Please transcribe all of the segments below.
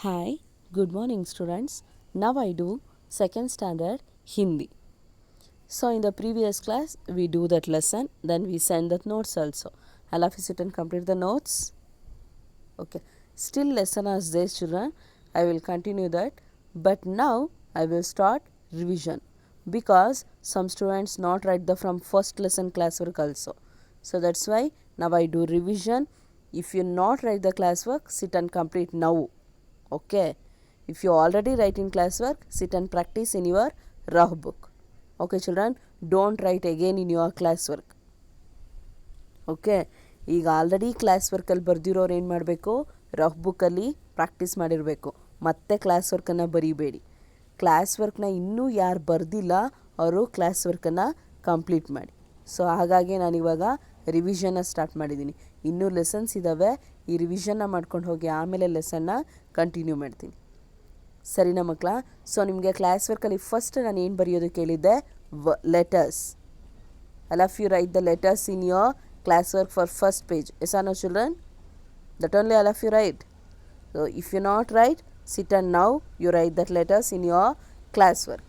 Hi, good morning students. Now I do second standard Hindi. So in the previous class we do that lesson, then we send that notes also. I'll have you sit and complete the notes. Okay. Still lesson as there children. I will continue that. But now I will start revision because some students not write the from first lesson classwork also. So that's why now I do revision. If you not write the classwork, sit and complete now. Okay. If you already write in classwork, sit and practice in your rough book. Okay children, don't write again in your classwork. Okay ಈಗ already class ವರ್ಕಲ್ಲಿ ಬರೆದಿರೋರು ಏನು ಮಾಡಬೇಕು, rough ಬುಕ್ಕಲ್ಲಿ practice ಮಾಡಿರಬೇಕು. ಮತ್ತೆ class ವರ್ಕನ್ನು ಬರೀಬೇಡಿ. Class ವರ್ಕ್ನ ಇನ್ನೂ ಯಾರು ಬರೆದಿಲ್ಲ ಅವರು ಕ್ಲಾಸ್ ವರ್ಕನ್ನು ಕಂಪ್ಲೀಟ್ ಮಾಡಿ. ಸೊ ಹಾಗಾಗಿ ನಾನಿವಾಗ ರಿವಿಷನ್ನ ಸ್ಟಾರ್ಟ್ ಮಾಡಿದ್ದೀನಿ. ಇನ್ನೂ ಲೆಸನ್ಸ್ ಇದ್ದಾವೆ, ಈ ರಿವಿಷನ್ನ ಮಾಡ್ಕೊಂಡು ಹೋಗಿ ಆಮೇಲೆ ಲೆಸನ್ನ ಕಂಟಿನ್ಯೂ ಮಾಡ್ತೀನಿ. ಸರಿನಾ ಮಕ್ಕಳ? ಸೊ ನಿಮಗೆ ಕ್ಲಾಸ್ ವರ್ಕಲ್ಲಿ ಫಸ್ಟ್ ನಾನು ಏನು ಬರೆಯೋದು ಕೇಳಿದ್ದೆ, letters. All of you write the letters in your classwork for first page. Yes or no children? That only all of you write. So if you not write, sit and now you write that letters in your classwork.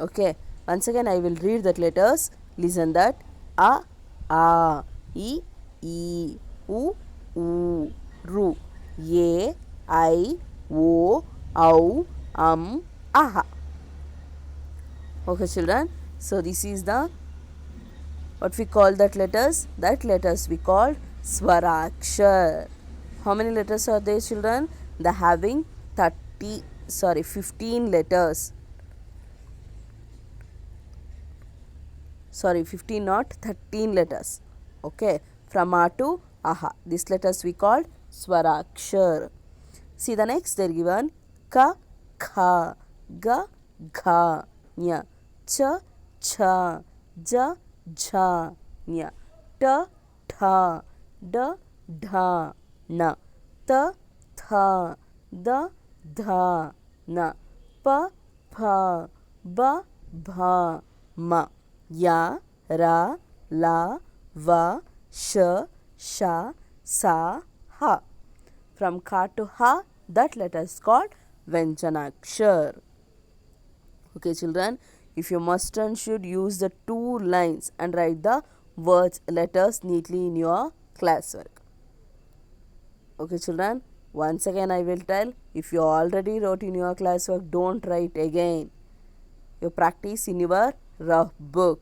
Okay. Once again I will read that letters. Listen that. A, I, U, U, Ru, A, I, O, Au, Aha. Okay children. So this is the what we call that letters we call Swarakshar. How many letters are there children? They having 15 letters. 15 not 13 letters. Okay, from A to Aha. These letters we call Swarakshar. See the next, they are given Ka, Kha, Ga, Gha, Nya, Cha, Cha, Ja, Jha, Nya, Ta, Tha, Da, Dha, Na, Ta, Tha, Da, Dha, Na, Pa, Pha, Ba, Bha, Ma, Ya, Ra, La, Va, Sha, Sha, Sa, Ha. From Ka to Ha, that letter is called Vyanjanakshar. Okay children, if you must and should use the 2 lines and write the words, letters neatly in your classwork. Okay children, once again I will tell, if you already wrote in your classwork, don't write again. You practice in your rough book.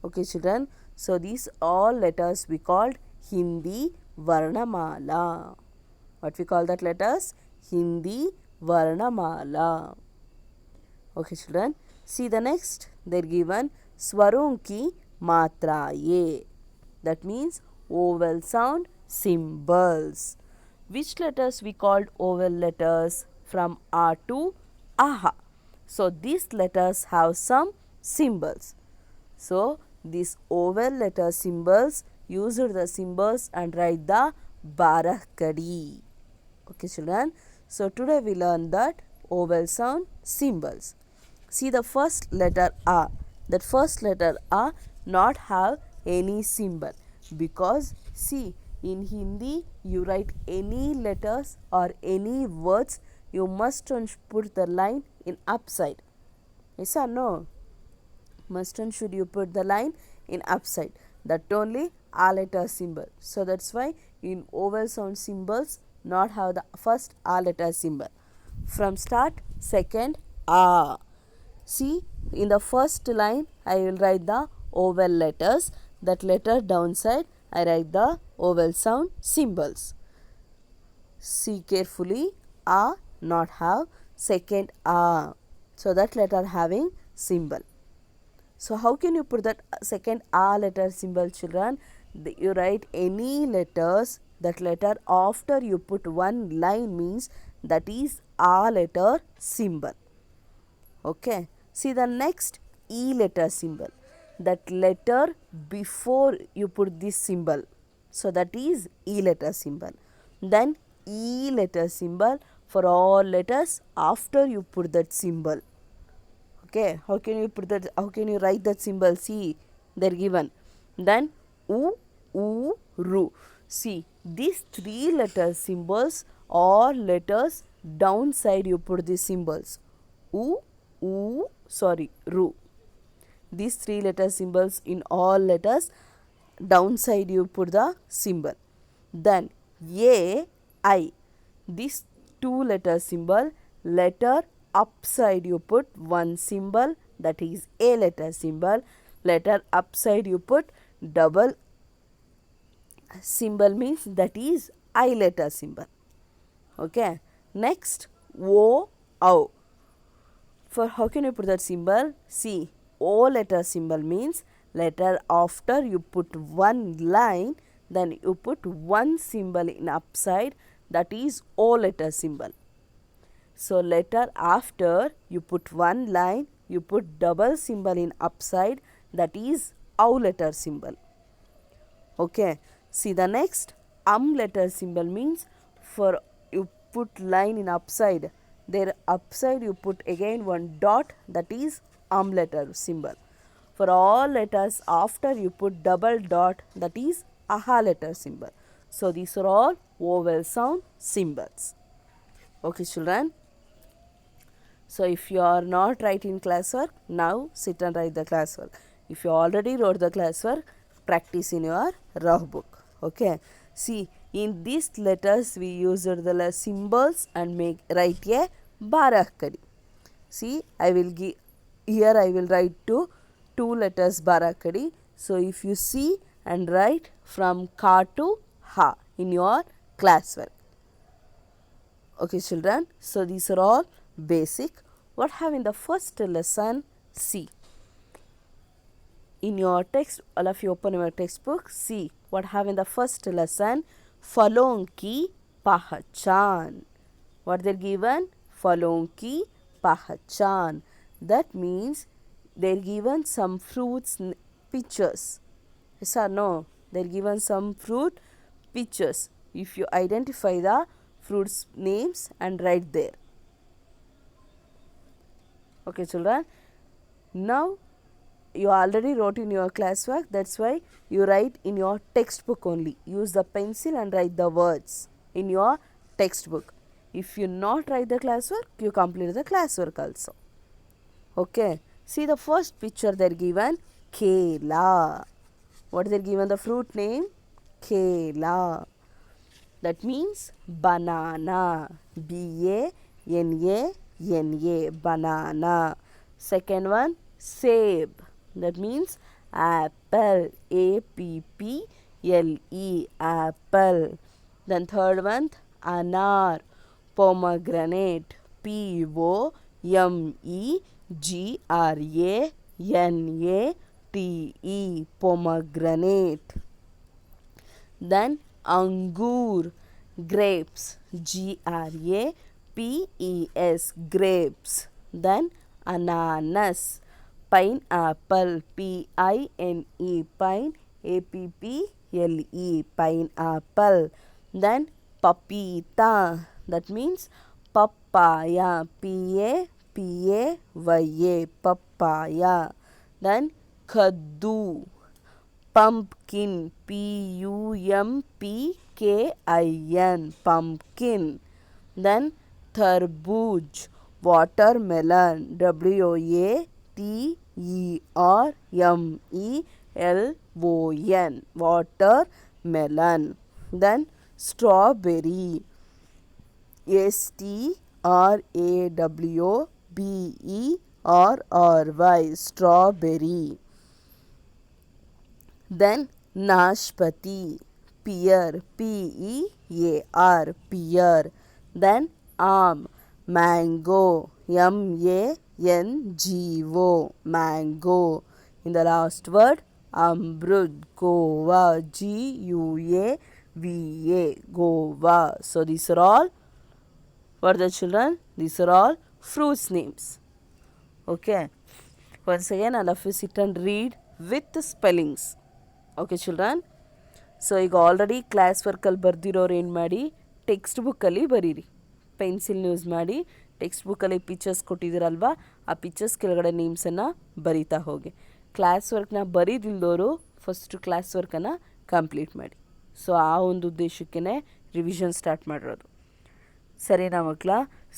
Okay children, so these all letters we called Hindi Varnamala. What we call that letters? Hindi Varnamala. Okay children, see the next, they're given Swaron ki matra ye. That means vowel sound symbols. Which letters we called vowel letters? From A to Aha. So these letters have some symbols. So these vowel letter symbols, use the symbols and write the Barakadi. Okay children, so today we learn that vowel sound symbols. See the first letter A. That first letter A not have any symbol, because see in Hindi you write any letters or any words, you must put the line in upside. Yes or no? Must and should you put the line in upside. That only A letter symbol. So that's why in vowel sound symbols not have the first A letter symbol. From start, second A. See, in the first line I will write the vowel letters. That letter downside I write the vowel sound symbols. See carefully, A not have second A. So that letter having symbol. So how can you put that second A letter symbol children? You write any letters, that letter after you put one line means that is A letter symbol. Okay, see the next E letter symbol. That letter before you put this symbol, so that is E letter symbol. Then E letter symbol for all letters after you put that symbol. Okay, how can you put that? How can you write that symbol? See, they're given. Then U, U, Ru. See, these 3 letter symbols or letters downside you put the symbols. U, U, sorry, Ru. These three letter symbols in all letters, downside you put the symbol. Then A, I. This two letter symbol, letter upside you put one symbol, that is A letter symbol. Letter upside you put double symbol, means that is I letter symbol. Okay. Next O, O. For how can you put that symbol? See, O letter symbol means letter after you put one line, then you put one symbol in upside, that is O letter symbol. So letter after you put one line, you put double symbol in upside, that is O letter symbol. Okay. See the next letter symbol means for you put line in upside, there upside you put again one dot, that is letter symbol. For all letters after you put double dot, that is aha letter symbol. So these are all vowel sound symbols. Okay children. So if you are not writing classwork, now sit and write the classwork. If you already wrote the classwork, practice in your rough book. Okay. See, in these letters we used the symbols and write a barakadi. See, I will give here, I will write two letters barakadi. So if you see and write from ka to ha in your classwork. Okay children. So these are all basic. What have in the first lesson? See. In your text, all of you open your textbook. See what have in the first lesson. Falon ki pahchan. What they're given? Falon ki pahchan. That means they're given some fruits pictures. Yes or no? They're given some fruit pictures. If you identify the fruits names and write there. Okay children. Now you already wrote in your classwork, that's why you write in your textbook only. Use the pencil and write the words in your textbook. If you not write the classwork, you complete the classwork also. Okay. See the first picture they are given, kela. What they are given the fruit name? Kela. That means banana. B-A-N-A-N-A. Banana. Second one, seb. That means apple. A-P-P-L-E. Apple. Then third one, anar. Pomegranate. P-O-M-E-G-R-A-N-A-T-E. Pomegranate. Then angur. Grapes. G-R-A-P-E-S. Grapes. Then ananas. Pineapple. P-I-N-E. Pine. A-P-P-L-E. Pineapple. Then papita. That means papaya. P-A-P-A-Y-A. Papaya. Then kaddu. Pumpkin. P-U-M-P-K-I-N. Pumpkin. Then tarbooj. Watermelon. W-A-T-E-R-M-E-L-O-N. Watermelon. Then strawberry. S-T-R-A-W-B-E-R-R-Y. Strawberry. Then nashpati. Pear. P-E-A-R. Pear. Then mango. M-A-N-G-O. Mango. In the last word, amrud. Guava. G-U-A-V-A. Guava. So these are all, for the children, these are all fruits names. Okay. Once again, all of you sit and read with the spellings. Okay children. So ಈಗ already class ವರ್ಕಲ್ಲಿ ಬರ್ದಿರೋರು ಏನು ಮಾಡಿ, text ಬುಕ್ಕಲ್ಲಿ ಬರೀರಿ. ಪೆನ್ಸಿಲ್ನ use ಮಾಡಿ text ಬುಕ್ಕಲ್ಲಿ ಪಿಕ್ಚರ್ಸ್ ಕೊಟ್ಟಿದ್ದೀರಲ್ವ, ಆ ಪಿಕ್ಚರ್ಸ್ ಕೆಳಗಡೆ ನೇಮ್ಸನ್ನು ಬರೀತಾ ಹೋಗಿ. ಕ್ಲಾಸ್ ವರ್ಕ್ನ ಬರೀದಿಲ್ದವರು ಫಸ್ಟು ಕ್ಲಾಸ್ ವರ್ಕನ್ನು ಕಂಪ್ಲೀಟ್ ಮಾಡಿ. ಸೊ ಆ ಒಂದು ಉದ್ದೇಶಕ್ಕೇ ರಿವಿಷನ್ ಸ್ಟಾರ್ಟ್ ಮಾಡಿರೋದು. ಸರಿನಾ ಮಕ್ಕಳ?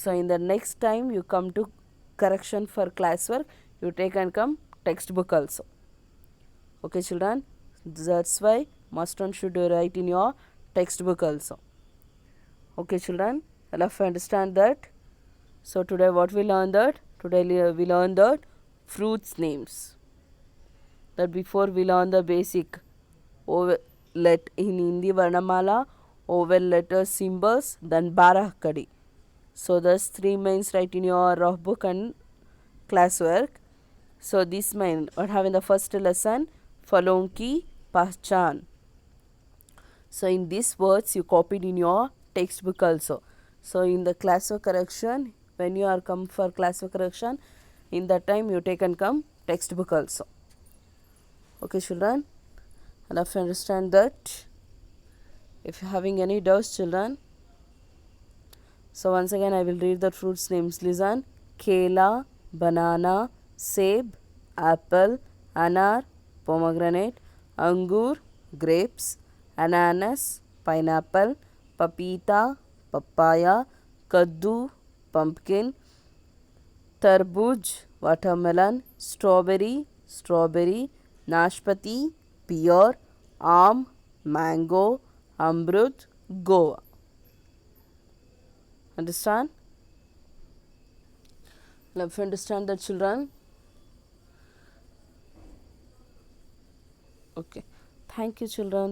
So in the next time you come to correction for class work, you take and come textbook also. Okay children, that's why must and should write in your textbook also. Okay children, all of you understand that? So today what we learn that? Today we learn that fruits names. That before we learn the basic in Hindi Varnamala, vowel letters, symbols, then Barakadi. So there's 3 mains write in your rough book and classwork. So this main what have in the first lesson, फलों की पहचान. So in these words you copied in your textbook also. So in the classwork correction, when you are come for classwork correction, in that time you take and come textbook also. Okay children, and if you understand that, if you having any doubts children, so once again I will read the fruits names. Listen: kela, banana, seb, apple, anar, pomegranate, angur, grapes, ananas, pineapple, papita, papaya, kaddu, pumpkin, tarbooj, watermelon, strawberry, nashpati, pear, आम, mango, amrut, guava. Understand? Love you understand that children? Okay. Thank you children.